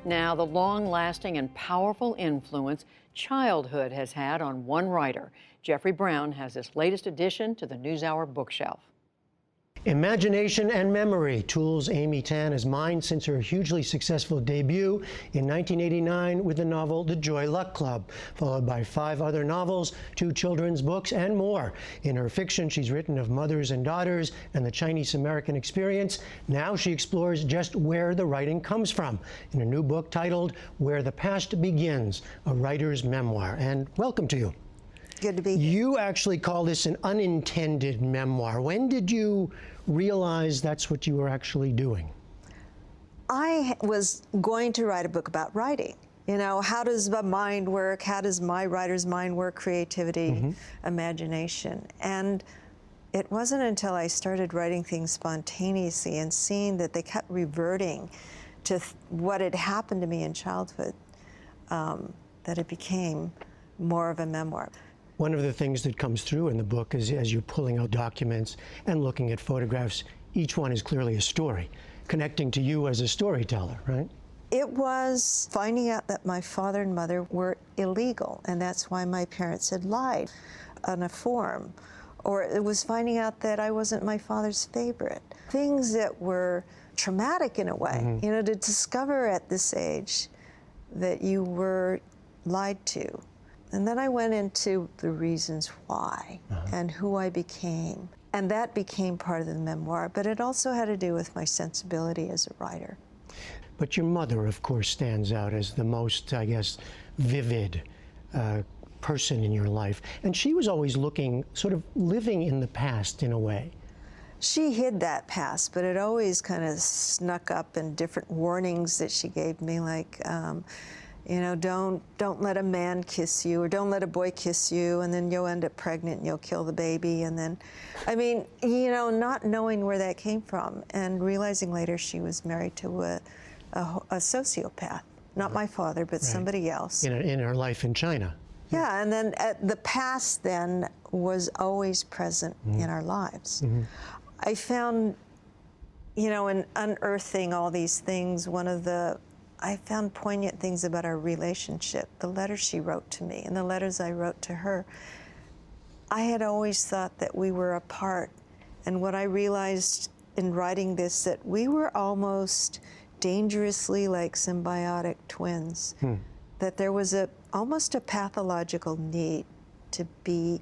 Now, the long-lasting and powerful influence childhood has had on one writer. Jeffrey Brown has this latest addition to the NewsHour bookshelf. Imagination and memory, tools Amy Tan has mined since her hugely successful debut in 1989 with the novel The Joy Luck Club, followed by 5 other novels, 2 children's books, and more. In her fiction, she's written of mothers and daughters and the Chinese-American experience. Now she explores just where the writing comes from in a new book titled Where the Past Begins, a writer's memoir. And welcome to you. Good to be here. You actually call this an unintended memoir. When did you realize that's what you were actually doing? I was going to write a book about writing. You know, how does the mind work? How does my writer's mind work? Creativity, imagination. And it wasn't until I started writing things spontaneously and seeing that they kept reverting to what had happened to me in childhood that it became more of a memoir. One of the things that comes through in the book is as you're pulling out documents and looking at photographs, each one is clearly a story, connecting to you as a storyteller, right? It was finding out that my father and mother were illegal, and that's why my parents had lied on a form. Or it was finding out that I wasn't my father's favorite. Things that were traumatic in a way, you know, to discover at this age that you were lied to. And then I went into the reasons why and who I became. And that became part of the memoir, but it also had to do with my sensibility as a writer. But your mother, of course, stands out as the most, I guess, vivid person in your life. And she was always looking, sort of living in the past in a way. She hid that past, but it always kind of snuck up in different warnings that she gave me, like, you know, don't let a man kiss you, or don't let a boy kiss you, and then you'll end up pregnant and you'll kill the baby. And then, I mean, you know, not knowing where that came from and realizing later she was married to a sociopath. Not my father, but somebody else. In her life in China. Yeah, and then the past then was always present in our lives. I found, you know, in unearthing all these things, I found poignant things about our relationship, the letters she wrote to me and the letters I wrote to her. I had always thought that we were apart, and what I realized in writing this, that we were almost dangerously like symbiotic twins, that there was almost a pathological need to be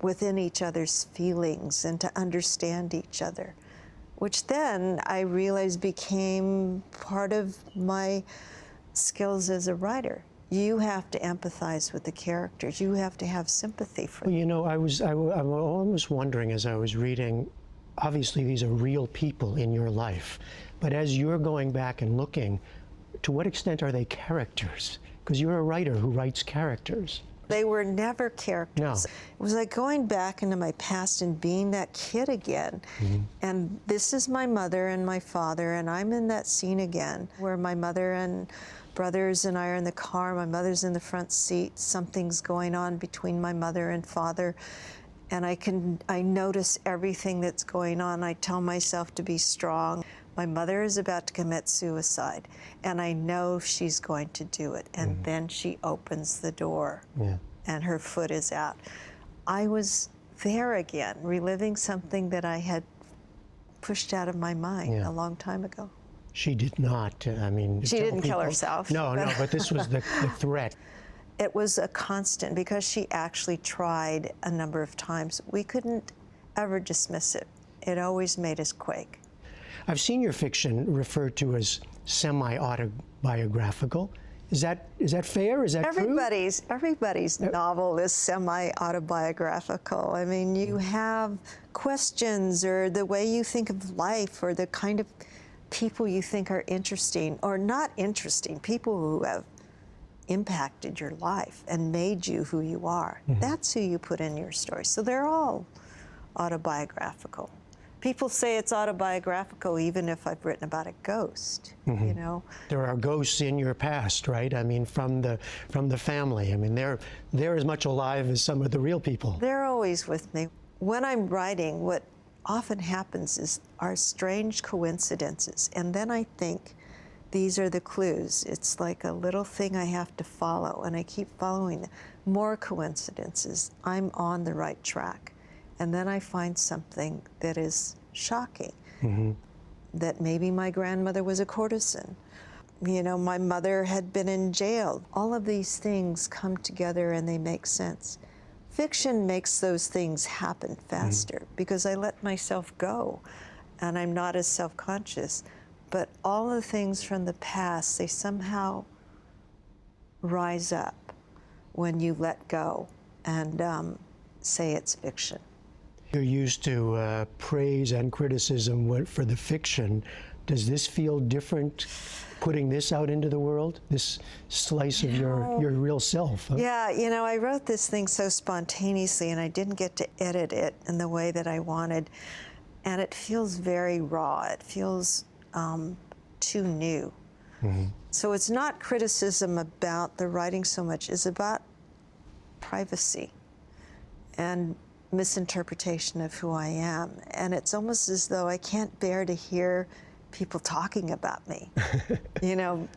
within each other's feelings and to understand each other, which then I realized became part of my skills as a writer. You have to empathize with the characters. You have to have sympathy for them. Well, you know, I'm almost wondering as I was reading, obviously these are real people in your life, but as you're going back and looking, to what extent are they characters? Because you're a writer who writes characters. They were never characters. No. It was like going back into my past and being that kid again. And this is my mother and my father, and I'm in that scene again where my mother and brothers and I are in the car. My mother's in the front seat. Something's going on between my mother and father. And I notice everything that's going on. I tell myself to be strong. My mother is about to commit suicide, and I know she's going to do it. And then she opens the door, and her foot is out. I was there again, reliving something that I had pushed out of my mind a long time ago. She did not, I mean... She didn't kill herself. No, but this was the threat. It was a constant, because she actually tried a number of times. We couldn't ever dismiss it. It always made us quake. I've seen your fiction referred to as semi-autobiographical. Is that fair? Is that true? Everybody's novel is semi-autobiographical. I mean, you have questions, or the way you think of life, or the kind of people you think are interesting or not interesting, people who have impacted your life and made you who you are. That's who you put in your story. So they're all autobiographical. People say it's autobiographical even if I've written about a ghost, you know. There are ghosts in your past, right? I mean, from the family. I mean, they're as much alive as some of the real people. They're always with me. When I'm writing, what often happens are strange coincidences, and then I think these are the clues. It's like a little thing I have to follow, and I keep following them. More coincidences. I'm on the right track. And then I find something that is shocking, that maybe my grandmother was a courtesan. You know, my mother had been in jail. All of these things come together and they make sense. Fiction makes those things happen faster because I let myself go and I'm not as self-conscious. But all the things from the past, they somehow rise up when you let go and say it's fiction. You're used to praise and criticism for the fiction. Does this feel different, putting this out into the world, this slice of your real self? Huh? Yeah, you know, I wrote this thing so spontaneously and I didn't get to edit it in the way that I wanted. And it feels very raw. It feels too new. So it's not criticism about the writing so much, it's about privacy and misinterpretation of who I am. And it's almost as though I can't bear to hear people talking about me. You know,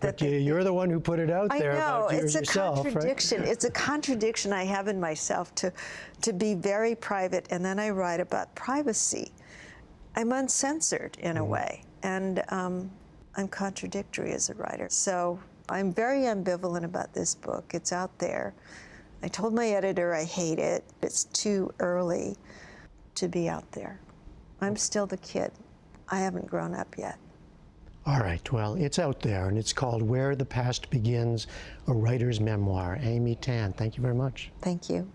But you're the one who put it out there. I know, about it's a yourself, contradiction. right? It's a contradiction I have in myself to be very private, and then I write about privacy. I'm uncensored in a way, and I'm contradictory as a writer. So I'm very ambivalent about this book. It's out there. I told my editor I hate it. It's too early to be out there. I'm still the kid. I haven't grown up yet. All right, well, it's out there, and it's called Where the Past Begins, a Writer's Memoir. Amy Tan, thank you very much. Thank you.